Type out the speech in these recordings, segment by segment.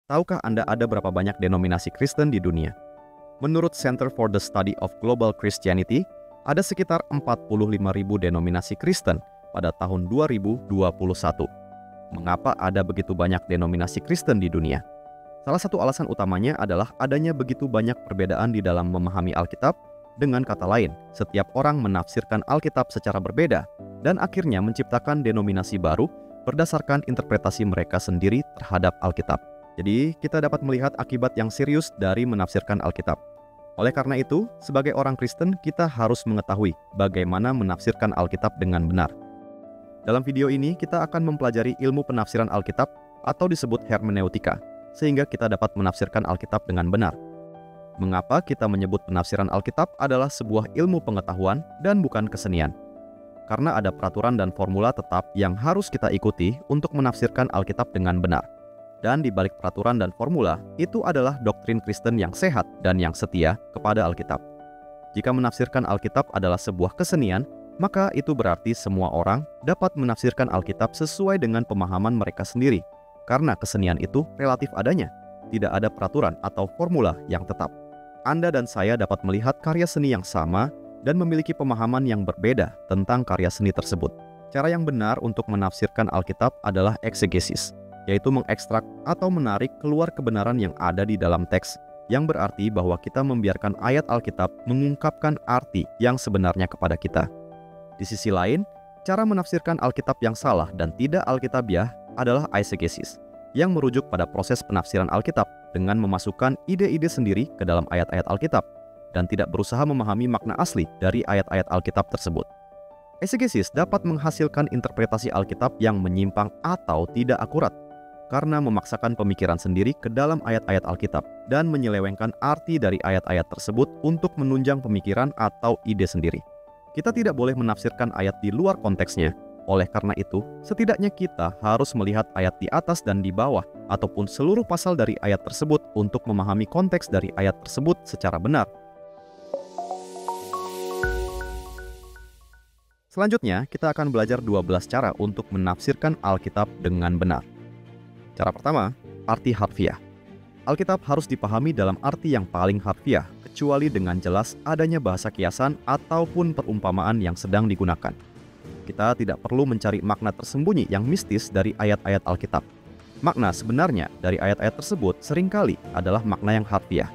Tahukah Anda ada berapa banyak denominasi Kristen di dunia? Menurut Center for the Study of Global Christianity, ada sekitar 45.000 denominasi Kristen pada tahun 2021. Mengapa ada begitu banyak denominasi Kristen di dunia? Salah satu alasan utamanya adalah adanya begitu banyak perbedaan di dalam memahami Alkitab. Dengan kata lain, setiap orang menafsirkan Alkitab secara berbeda dan akhirnya menciptakan denominasi baru berdasarkan interpretasi mereka sendiri terhadap Alkitab. Jadi, kita dapat melihat akibat yang serius dari menafsirkan Alkitab. Oleh karena itu, sebagai orang Kristen, kita harus mengetahui bagaimana menafsirkan Alkitab dengan benar. Dalam video ini, kita akan mempelajari ilmu penafsiran Alkitab atau disebut hermeneutika, sehingga kita dapat menafsirkan Alkitab dengan benar. Mengapa kita menyebut penafsiran Alkitab adalah sebuah ilmu pengetahuan dan bukan kesenian? Karena ada peraturan dan formula tetap yang harus kita ikuti untuk menafsirkan Alkitab dengan benar. Dan di balik peraturan dan formula, itu adalah doktrin Kristen yang sehat dan yang setia kepada Alkitab. Jika menafsirkan Alkitab adalah sebuah kesenian, maka itu berarti semua orang dapat menafsirkan Alkitab sesuai dengan pemahaman mereka sendiri. Karena kesenian itu relatif adanya, tidak ada peraturan atau formula yang tetap. Anda dan saya dapat melihat karya seni yang sama dan memiliki pemahaman yang berbeda tentang karya seni tersebut. Cara yang benar untuk menafsirkan Alkitab adalah eksegesis, yaitu mengekstrak atau menarik keluar kebenaran yang ada di dalam teks, yang berarti bahwa kita membiarkan ayat Alkitab mengungkapkan arti yang sebenarnya kepada kita. Di sisi lain, cara menafsirkan Alkitab yang salah dan tidak alkitabiah adalah eisegesis, yang merujuk pada proses penafsiran Alkitab dengan memasukkan ide-ide sendiri ke dalam ayat-ayat Alkitab dan tidak berusaha memahami makna asli dari ayat-ayat Alkitab tersebut. Eisegesis dapat menghasilkan interpretasi Alkitab yang menyimpang atau tidak akurat karena memaksakan pemikiran sendiri ke dalam ayat-ayat Alkitab dan menyelewengkan arti dari ayat-ayat tersebut untuk menunjang pemikiran atau ide sendiri. Kita tidak boleh menafsirkan ayat di luar konteksnya. Oleh karena itu, setidaknya kita harus melihat ayat di atas dan di bawah ataupun seluruh pasal dari ayat tersebut untuk memahami konteks dari ayat tersebut secara benar. Selanjutnya, kita akan belajar 12 cara untuk menafsirkan Alkitab dengan benar. Cara pertama, arti harfiah. Alkitab harus dipahami dalam arti yang paling harfiah, kecuali dengan jelas adanya bahasa kiasan ataupun perumpamaan yang sedang digunakan. Kita tidak perlu mencari makna tersembunyi yang mistis dari ayat-ayat Alkitab. Makna sebenarnya dari ayat-ayat tersebut seringkali adalah makna yang harfiah.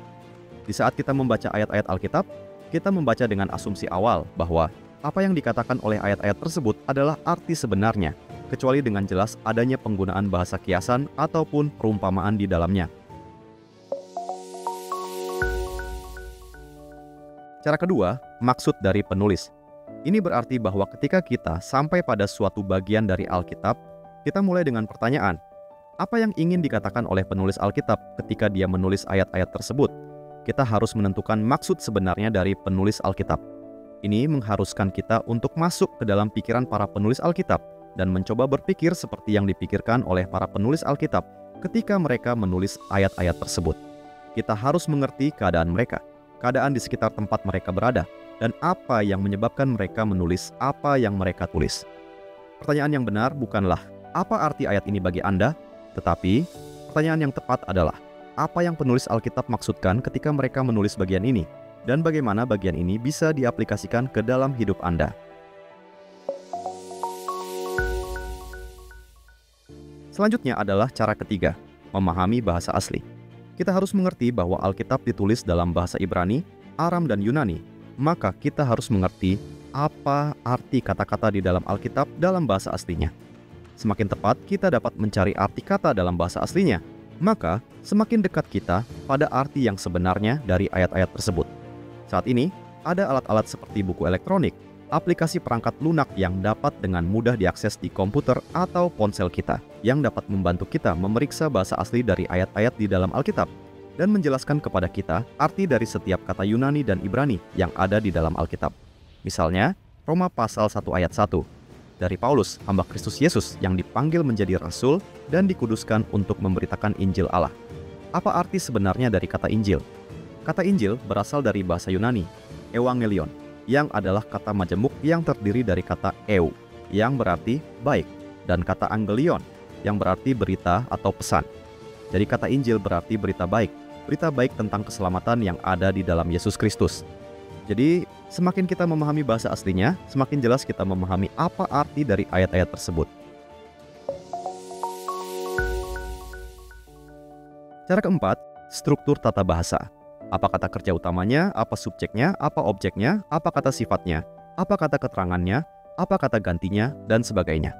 Di saat kita membaca ayat-ayat Alkitab, kita membaca dengan asumsi awal bahwa apa yang dikatakan oleh ayat-ayat tersebut adalah arti sebenarnya, kecuali dengan jelas adanya penggunaan bahasa kiasan ataupun perumpamaan di dalamnya. Cara kedua, maksud dari penulis. Ini berarti bahwa ketika kita sampai pada suatu bagian dari Alkitab, kita mulai dengan pertanyaan, apa yang ingin dikatakan oleh penulis Alkitab ketika dia menulis ayat-ayat tersebut? Kita harus menentukan maksud sebenarnya dari penulis Alkitab. Ini mengharuskan kita untuk masuk ke dalam pikiran para penulis Alkitab dan mencoba berpikir seperti yang dipikirkan oleh para penulis Alkitab ketika mereka menulis ayat-ayat tersebut. Kita harus mengerti keadaan mereka, keadaan di sekitar tempat mereka berada, dan apa yang menyebabkan mereka menulis apa yang mereka tulis. Pertanyaan yang benar bukanlah apa arti ayat ini bagi Anda, tetapi pertanyaan yang tepat adalah apa yang penulis Alkitab maksudkan ketika mereka menulis bagian ini, dan bagaimana bagian ini bisa diaplikasikan ke dalam hidup Anda. Selanjutnya adalah cara ketiga, memahami bahasa asli. Kita harus mengerti bahwa Alkitab ditulis dalam bahasa Ibrani, Aram, dan Yunani. Maka kita harus mengerti apa arti kata-kata di dalam Alkitab dalam bahasa aslinya. Semakin tepat kita dapat mencari arti kata dalam bahasa aslinya, maka semakin dekat kita pada arti yang sebenarnya dari ayat-ayat tersebut. Saat ini, ada alat-alat seperti buku elektronik, aplikasi perangkat lunak yang dapat dengan mudah diakses di komputer atau ponsel kita, yang dapat membantu kita memeriksa bahasa asli dari ayat-ayat di dalam Alkitab dan menjelaskan kepada kita arti dari setiap kata Yunani dan Ibrani yang ada di dalam Alkitab. Misalnya, Roma pasal 1 ayat 1, dari Paulus, hamba Kristus Yesus yang dipanggil menjadi rasul dan dikuduskan untuk memberitakan Injil Allah. Apa arti sebenarnya dari kata Injil? Kata Injil berasal dari bahasa Yunani, Evangelion, yang adalah kata majemuk yang terdiri dari kata eu, yang berarti baik, dan kata Angelion, yang berarti berita atau pesan. Jadi kata Injil berarti berita baik tentang keselamatan yang ada di dalam Yesus Kristus. Jadi semakin kita memahami bahasa aslinya, semakin jelas kita memahami apa arti dari ayat-ayat tersebut. Cara keempat, struktur tata bahasa. Apa kata kerja utamanya, apa subjeknya, apa objeknya, apa kata sifatnya, apa kata keterangannya, apa kata gantinya, dan sebagainya.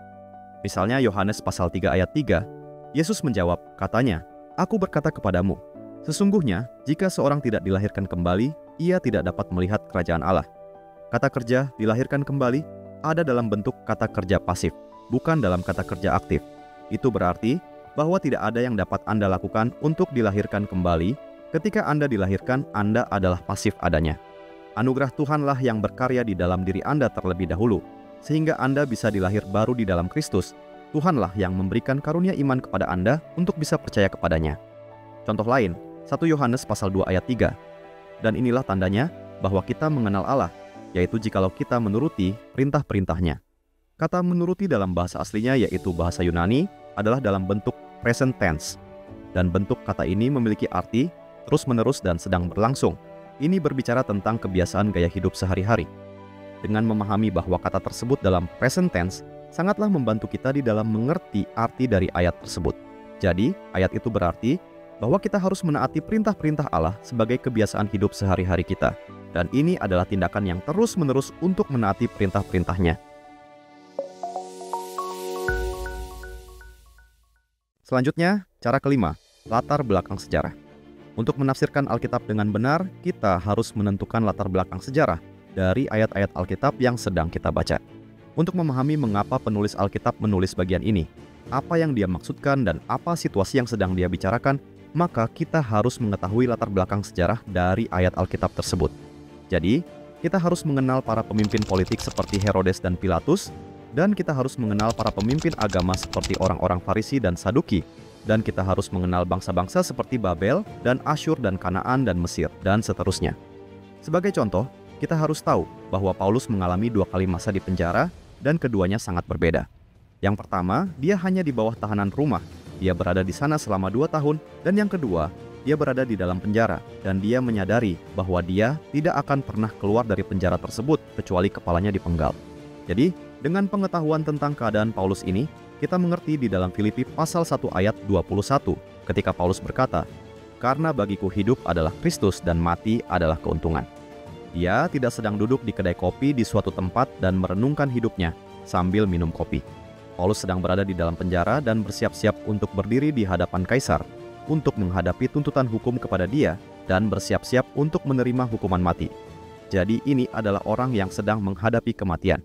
Misalnya Yohanes pasal 3 ayat 3, Yesus menjawab, katanya, "Aku berkata kepadamu, sesungguhnya jika seorang tidak dilahirkan kembali, ia tidak dapat melihat kerajaan Allah." Kata kerja dilahirkan kembali ada dalam bentuk kata kerja pasif, bukan dalam kata kerja aktif. Itu berarti bahwa tidak ada yang dapat Anda lakukan untuk dilahirkan kembali. Ketika Anda dilahirkan, Anda adalah pasif adanya. Anugerah Tuhanlah yang berkarya di dalam diri Anda terlebih dahulu, sehingga Anda bisa dilahir baru di dalam Kristus. Tuhanlah yang memberikan karunia iman kepada Anda untuk bisa percaya kepadanya. Contoh lain, 1 Yohanes pasal 2 ayat 3. Dan inilah tandanya bahwa kita mengenal Allah, yaitu jikalau kita menuruti perintah-perintahnya. Kata menuruti dalam bahasa aslinya yaitu bahasa Yunani adalah dalam bentuk present tense. Dan bentuk kata ini memiliki arti terus-menerus dan sedang berlangsung. Ini berbicara tentang kebiasaan gaya hidup sehari-hari. Dengan memahami bahwa kata tersebut dalam present tense, sangatlah membantu kita di dalam mengerti arti dari ayat tersebut. Jadi, ayat itu berarti bahwa kita harus menaati perintah-perintah Allah sebagai kebiasaan hidup sehari-hari kita. Dan ini adalah tindakan yang terus-menerus untuk menaati perintah-perintahnya. Selanjutnya, cara kelima, latar belakang sejarah. Untuk menafsirkan Alkitab dengan benar, kita harus menentukan latar belakang sejarah dari ayat-ayat Alkitab yang sedang kita baca. Untuk memahami mengapa penulis Alkitab menulis bagian ini, apa yang dia maksudkan dan apa situasi yang sedang dia bicarakan, maka kita harus mengetahui latar belakang sejarah dari ayat Alkitab tersebut. Jadi, kita harus mengenal para pemimpin politik seperti Herodes dan Pilatus, dan kita harus mengenal para pemimpin agama seperti orang-orang Farisi dan Saduki, dan kita harus mengenal bangsa-bangsa seperti Babel dan Asyur dan Kanaan dan Mesir, dan seterusnya. Sebagai contoh, kita harus tahu bahwa Paulus mengalami 2 kali masa di penjara, dan keduanya sangat berbeda. Yang pertama, dia hanya di bawah tahanan rumah. Dia berada di sana selama 2 tahun, dan yang kedua, dia berada di dalam penjara, dan dia menyadari bahwa dia tidak akan pernah keluar dari penjara tersebut kecuali kepalanya dipenggal. Jadi, dengan pengetahuan tentang keadaan Paulus ini, kita mengerti di dalam Filipi pasal 1 ayat 21 ketika Paulus berkata, "Karena bagiku hidup adalah Kristus dan mati adalah keuntungan." Dia tidak sedang duduk di kedai kopi di suatu tempat dan merenungkan hidupnya sambil minum kopi. Paulus sedang berada di dalam penjara dan bersiap-siap untuk berdiri di hadapan Kaisar untuk menghadapi tuntutan hukum kepada dia dan bersiap-siap untuk menerima hukuman mati. Jadi ini adalah orang yang sedang menghadapi kematian.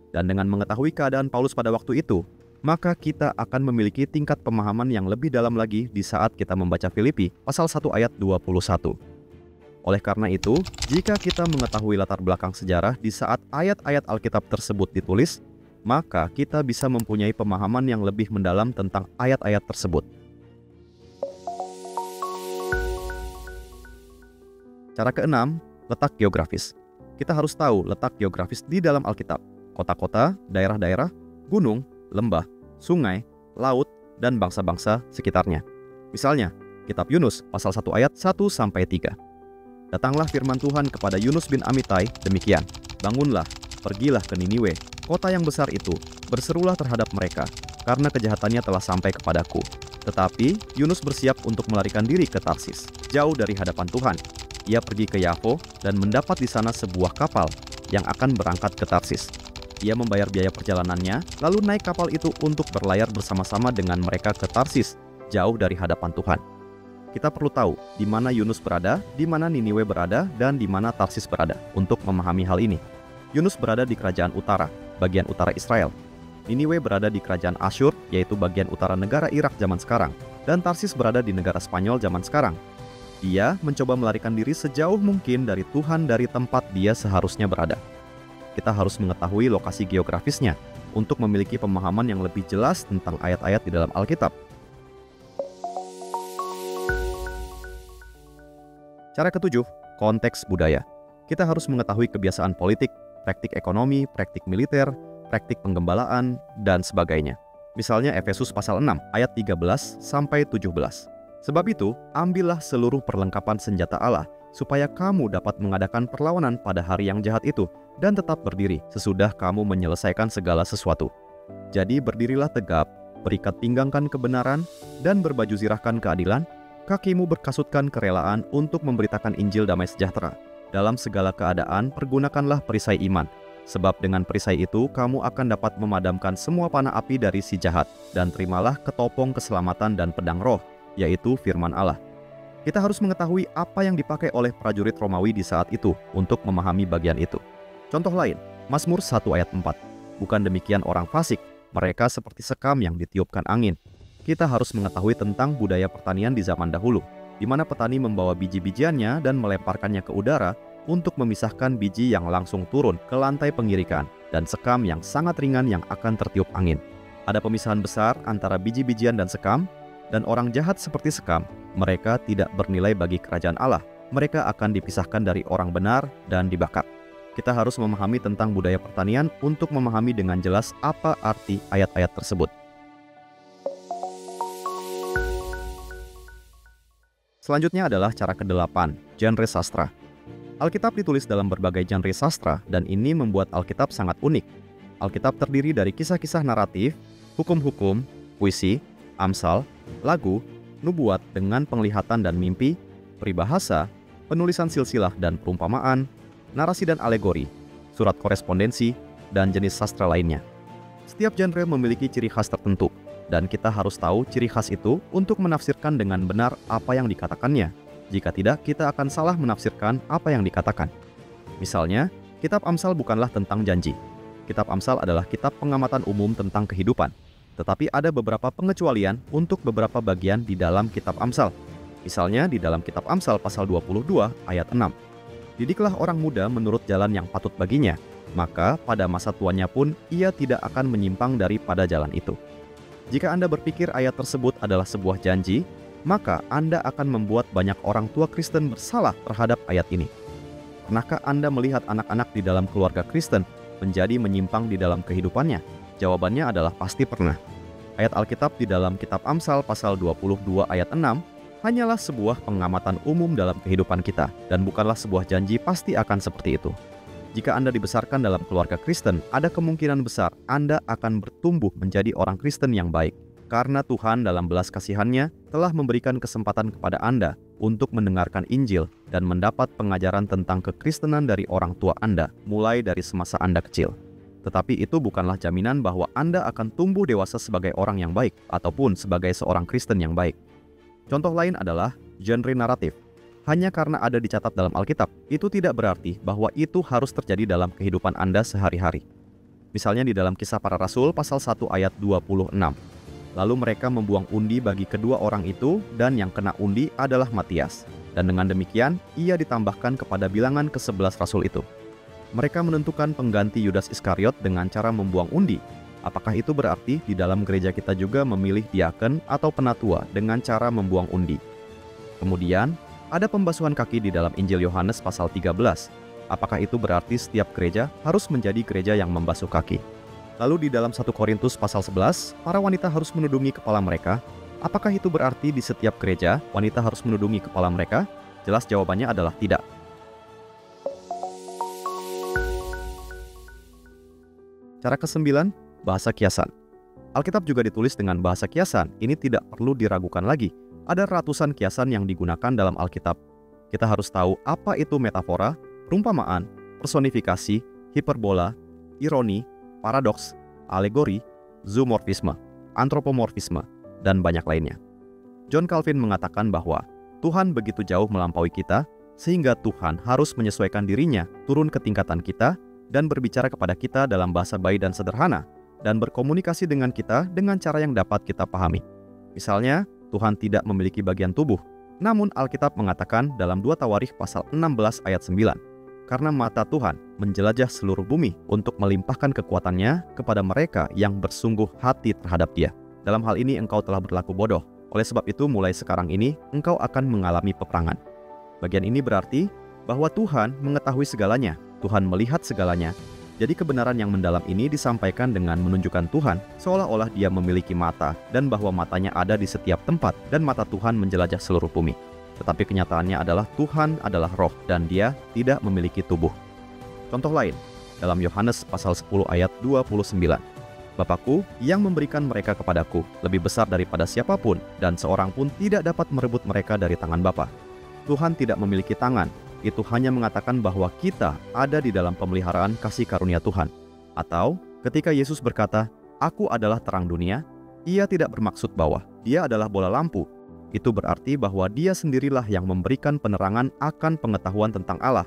Dan dengan mengetahui keadaan Paulus pada waktu itu, maka kita akan memiliki tingkat pemahaman yang lebih dalam lagi di saat kita membaca Filipi pasal 1 ayat 21. Oleh karena itu, jika kita mengetahui latar belakang sejarah di saat ayat-ayat Alkitab tersebut ditulis, maka kita bisa mempunyai pemahaman yang lebih mendalam tentang ayat-ayat tersebut. Cara keenam, letak geografis. Kita harus tahu letak geografis di dalam Alkitab. Kota-kota, daerah-daerah, gunung, lembah, sungai, laut, dan bangsa-bangsa sekitarnya. Misalnya, kitab Yunus pasal 1 ayat 1-3. Datanglah firman Tuhan kepada Yunus bin Amitai demikian, "Bangunlah, pergilah ke Niniwe, kota yang besar itu, berserulah terhadap mereka, karena kejahatannya telah sampai kepadaku." Tetapi Yunus bersiap untuk melarikan diri ke Tarsis, jauh dari hadapan Tuhan. Ia pergi ke Yafo dan mendapat di sana sebuah kapal yang akan berangkat ke Tarsis. Ia membayar biaya perjalanannya, lalu naik kapal itu untuk berlayar bersama-sama dengan mereka ke Tarsis, jauh dari hadapan Tuhan. Kita perlu tahu di mana Yunus berada, di mana Niniwe berada, dan di mana Tarsis berada untuk memahami hal ini. Yunus berada di kerajaan utara, bagian utara Israel. Niniwe berada di kerajaan Asyur, yaitu bagian utara negara Irak zaman sekarang, dan Tarsis berada di negara Spanyol zaman sekarang. Dia mencoba melarikan diri sejauh mungkin dari Tuhan dari tempat dia seharusnya berada. Kita harus mengetahui lokasi geografisnya untuk memiliki pemahaman yang lebih jelas tentang ayat-ayat di dalam Alkitab. Cara ketujuh, konteks budaya. Kita harus mengetahui kebiasaan politik, praktik ekonomi, praktik militer, praktik penggembalaan, dan sebagainya. Misalnya Efesus pasal 6 ayat 13-17. Sebab itu, ambillah seluruh perlengkapan senjata Allah, supaya kamu dapat mengadakan perlawanan pada hari yang jahat itu, dan tetap berdiri sesudah kamu menyelesaikan segala sesuatu. Jadi berdirilah tegap, berikat pinggangkan kebenaran, dan berbaju zirahkan keadilan, kakimu berkasutkan kerelaan untuk memberitakan Injil damai sejahtera. Dalam segala keadaan, pergunakanlah perisai iman, sebab dengan perisai itu kamu akan dapat memadamkan semua panah api dari si jahat, dan terimalah ketopong keselamatan dan pedang roh, yaitu firman Allah. Kita harus mengetahui apa yang dipakai oleh prajurit Romawi di saat itu untuk memahami bagian itu. Contoh lain, Mazmur 1 ayat 4. Bukan demikian orang fasik, mereka seperti sekam yang ditiupkan angin. Kita harus mengetahui tentang budaya pertanian di zaman dahulu, di mana petani membawa biji-bijiannya dan melemparkannya ke udara untuk memisahkan biji yang langsung turun ke lantai pengirikan dan sekam yang sangat ringan yang akan tertiup angin. Ada pemisahan besar antara biji-bijian dan sekam, dan orang jahat seperti sekam, mereka tidak bernilai bagi kerajaan Allah. Mereka akan dipisahkan dari orang benar dan dibakar. Kita harus memahami tentang budaya pertanian untuk memahami dengan jelas apa arti ayat-ayat tersebut. Selanjutnya adalah cara ke-8, genre sastra. Alkitab ditulis dalam berbagai genre sastra, dan ini membuat Alkitab sangat unik. Alkitab terdiri dari kisah-kisah naratif, hukum-hukum, puisi, amsal, lagu, nubuat dengan penglihatan dan mimpi, peribahasa, penulisan silsilah dan perumpamaan, narasi dan alegori, surat korespondensi, dan jenis sastra lainnya. Setiap genre memiliki ciri khas tertentu, dan kita harus tahu ciri khas itu untuk menafsirkan dengan benar apa yang dikatakannya. Jika tidak, kita akan salah menafsirkan apa yang dikatakan. Misalnya, kitab Amsal bukanlah tentang janji. Kitab Amsal adalah kitab pengamatan umum tentang kehidupan. Tetapi ada beberapa pengecualian untuk beberapa bagian di dalam kitab Amsal. Misalnya di dalam kitab Amsal pasal 22 ayat 6. Didiklah orang muda menurut jalan yang patut baginya, maka pada masa tuanya pun ia tidak akan menyimpang daripada jalan itu. Jika Anda berpikir ayat tersebut adalah sebuah janji, maka Anda akan membuat banyak orang tua Kristen bersalah terhadap ayat ini. Pernahkah Anda melihat anak-anak di dalam keluarga Kristen menjadi menyimpang di dalam kehidupannya? Jawabannya adalah pasti pernah. Ayat Alkitab di dalam kitab Amsal pasal 22 ayat 6 hanyalah sebuah pengamatan umum dalam kehidupan kita, dan bukanlah sebuah janji pasti akan seperti itu. Jika Anda dibesarkan dalam keluarga Kristen, ada kemungkinan besar Anda akan bertumbuh menjadi orang Kristen yang baik, karena Tuhan dalam belas kasihan-Nya telah memberikan kesempatan kepada Anda untuk mendengarkan Injil dan mendapat pengajaran tentang kekristenan dari orang tua Anda, mulai dari semasa Anda kecil. Tetapi itu bukanlah jaminan bahwa Anda akan tumbuh dewasa sebagai orang yang baik ataupun sebagai seorang Kristen yang baik. Contoh lain adalah genre naratif. Hanya karena ada dicatat dalam Alkitab, itu tidak berarti bahwa itu harus terjadi dalam kehidupan Anda sehari-hari. Misalnya di dalam Kisah Para Rasul pasal 1 ayat 26. Lalu mereka membuang undi bagi kedua orang itu, dan yang kena undi adalah Matias. Dan dengan demikian, ia ditambahkan kepada bilangan ke-11 rasul itu. Mereka menentukan pengganti Yudas Iskariot dengan cara membuang undi. Apakah itu berarti di dalam gereja kita juga memilih diaken atau penatua dengan cara membuang undi? Kemudian, ada pembasuhan kaki di dalam Injil Yohanes pasal 13. Apakah itu berarti setiap gereja harus menjadi gereja yang membasuh kaki? Lalu di dalam 1 Korintus pasal 11, para wanita harus menudungi kepala mereka. Apakah itu berarti di setiap gereja wanita harus menudungi kepala mereka? Jelas jawabannya adalah tidak. Cara ke-9, bahasa kiasan. Alkitab juga ditulis dengan bahasa kiasan. Ini tidak perlu diragukan lagi. Ada ratusan kiasan yang digunakan dalam Alkitab. Kita harus tahu apa itu metafora, perumpamaan, personifikasi, hiperbola, ironi, paradoks, alegori, zoomorfisme, antropomorfisme, dan banyak lainnya. John Calvin mengatakan bahwa Tuhan begitu jauh melampaui kita, sehingga Tuhan harus menyesuaikan dirinya turun ke tingkatan kita dan berbicara kepada kita dalam bahasa bayi dan sederhana, dan berkomunikasi dengan kita dengan cara yang dapat kita pahami. Misalnya, Tuhan tidak memiliki bagian tubuh, namun Alkitab mengatakan dalam 2 Tawarikh pasal 16 ayat 9, karena mata Tuhan menjelajah seluruh bumi untuk melimpahkan kekuatannya kepada mereka yang bersungguh hati terhadap Dia. Dalam hal ini engkau telah berlaku bodoh, oleh sebab itu mulai sekarang ini engkau akan mengalami peperangan. Bagian ini berarti bahwa Tuhan mengetahui segalanya, Tuhan melihat segalanya, Jadi kebenaran yang mendalam ini disampaikan dengan menunjukkan Tuhan seolah-olah Dia memiliki mata dan bahwa matanya ada di setiap tempat dan mata Tuhan menjelajah seluruh bumi. Tetapi kenyataannya adalah Tuhan adalah roh dan Dia tidak memiliki tubuh. Contoh lain, dalam Yohanes pasal 10 ayat 29. Bapakku yang memberikan mereka kepadaku lebih besar daripada siapapun dan seorang pun tidak dapat merebut mereka dari tangan Bapa. Tuhan tidak memiliki tangan. Itu hanya mengatakan bahwa kita ada di dalam pemeliharaan kasih karunia Tuhan. Atau ketika Yesus berkata, "Aku adalah terang dunia," Ia tidak bermaksud bahwa Dia adalah bola lampu. Itu berarti bahwa Dia sendirilah yang memberikan penerangan akan pengetahuan tentang Allah.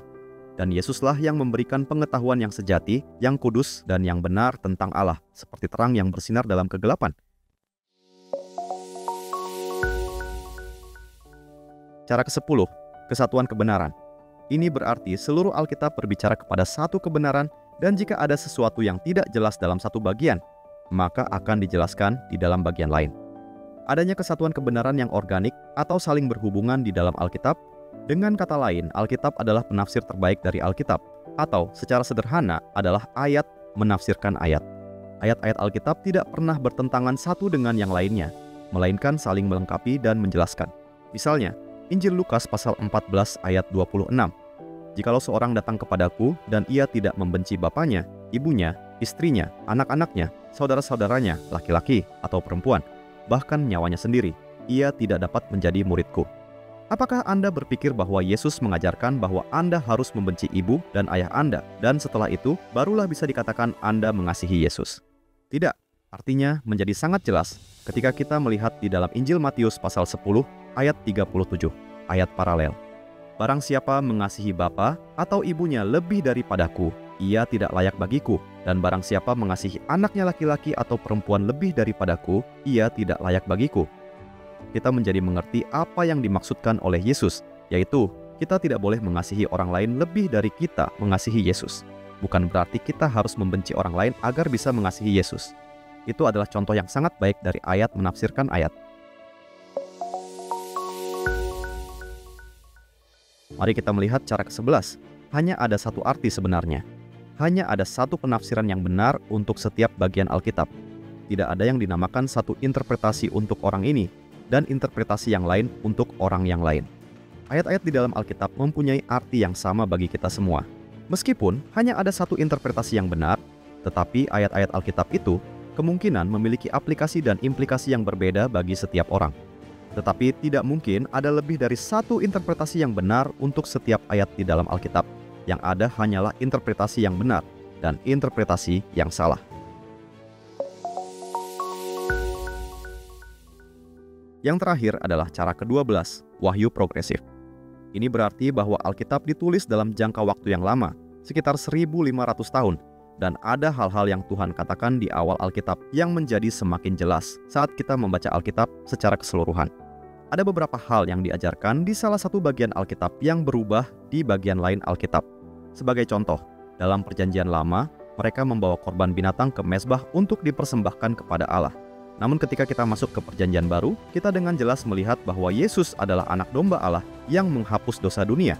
Dan Yesuslah yang memberikan pengetahuan yang sejati, yang kudus, dan yang benar tentang Allah, seperti terang yang bersinar dalam kegelapan. Cara ke-10, kesatuan kebenaran. Ini berarti seluruh Alkitab berbicara kepada satu kebenaran, dan jika ada sesuatu yang tidak jelas dalam satu bagian, maka akan dijelaskan di dalam bagian lain. Adanya kesatuan kebenaran yang organik atau saling berhubungan di dalam Alkitab. Dengan kata lain, Alkitab adalah penafsir terbaik dari Alkitab, atau secara sederhana adalah ayat menafsirkan ayat. Ayat-ayat Alkitab tidak pernah bertentangan satu dengan yang lainnya, melainkan saling melengkapi dan menjelaskan. Misalnya, Injil Lukas pasal 14 ayat 26. Jikalau seorang datang kepadaku dan ia tidak membenci bapaknya, ibunya, istrinya, anak-anaknya, saudara-saudaranya, laki-laki atau perempuan, bahkan nyawanya sendiri, ia tidak dapat menjadi muridku. Apakah Anda berpikir bahwa Yesus mengajarkan bahwa Anda harus membenci ibu dan ayah Anda, dan setelah itu barulah bisa dikatakan Anda mengasihi Yesus? Tidak. Artinya menjadi sangat jelas ketika kita melihat di dalam Injil Matius pasal 10 ayat 37, ayat paralel. Barang siapa mengasihi bapa atau ibunya lebih daripadaku, ia tidak layak bagiku. Dan barang siapa mengasihi anaknya laki-laki atau perempuan lebih daripadaku, ia tidak layak bagiku. Kita menjadi mengerti apa yang dimaksudkan oleh Yesus, yaitu kita tidak boleh mengasihi orang lain lebih dari kita mengasihi Yesus. Bukan berarti kita harus membenci orang lain agar bisa mengasihi Yesus. Itu adalah contoh yang sangat baik dari ayat menafsirkan ayat. Mari kita melihat cara ke-11. Hanya ada satu arti sebenarnya. Hanya ada satu penafsiran yang benar untuk setiap bagian Alkitab. Tidak ada yang dinamakan satu interpretasi untuk orang ini dan interpretasi yang lain untuk orang yang lain. Ayat-ayat di dalam Alkitab mempunyai arti yang sama bagi kita semua. Meskipun hanya ada satu interpretasi yang benar, tetapi ayat-ayat Alkitab itu kemungkinan memiliki aplikasi dan implikasi yang berbeda bagi setiap orang. Tetapi tidak mungkin ada lebih dari satu interpretasi yang benar untuk setiap ayat di dalam Alkitab. Yang ada hanyalah interpretasi yang benar dan interpretasi yang salah. Yang terakhir adalah cara ke-12, wahyu progresif. Ini berarti bahwa Alkitab ditulis dalam jangka waktu yang lama, sekitar 1500 tahun, dan ada hal-hal yang Tuhan katakan di awal Alkitab yang menjadi semakin jelas saat kita membaca Alkitab secara keseluruhan. Ada beberapa hal yang diajarkan di salah satu bagian Alkitab yang berubah di bagian lain Alkitab. Sebagai contoh, dalam Perjanjian Lama, mereka membawa korban binatang ke mezbah untuk dipersembahkan kepada Allah. Namun ketika kita masuk ke Perjanjian Baru, kita dengan jelas melihat bahwa Yesus adalah anak domba Allah yang menghapus dosa dunia,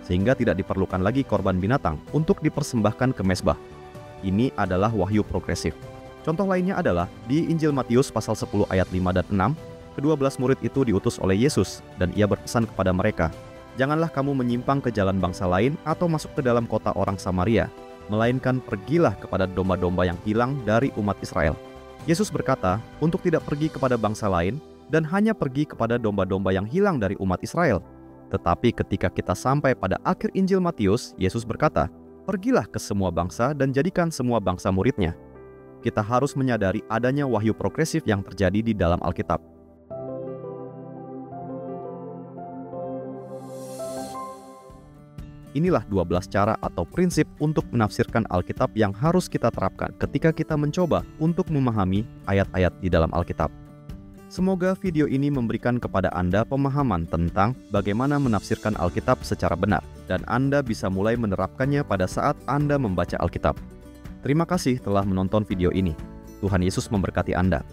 sehingga tidak diperlukan lagi korban binatang untuk dipersembahkan ke mezbah. Ini adalah wahyu progresif. Contoh lainnya adalah di Injil Matius pasal 10 ayat 5 dan 6, ke-12 murid itu diutus oleh Yesus dan ia berpesan kepada mereka, "Janganlah kamu menyimpang ke jalan bangsa lain atau masuk ke dalam kota orang Samaria, melainkan pergilah kepada domba-domba yang hilang dari umat Israel." Yesus berkata untuk tidak pergi kepada bangsa lain dan hanya pergi kepada domba-domba yang hilang dari umat Israel. Tetapi ketika kita sampai pada akhir Injil Matius, Yesus berkata, "Pergilah ke semua bangsa dan jadikan semua bangsa muridnya." Kita harus menyadari adanya wahyu progresif yang terjadi di dalam Alkitab. Inilah 12 cara atau prinsip untuk menafsirkan Alkitab yang harus kita terapkan ketika kita mencoba untuk memahami ayat-ayat di dalam Alkitab. Semoga video ini memberikan kepada Anda pemahaman tentang bagaimana menafsirkan Alkitab secara benar, dan Anda bisa mulai menerapkannya pada saat Anda membaca Alkitab. Terima kasih telah menonton video ini. Tuhan Yesus memberkati Anda.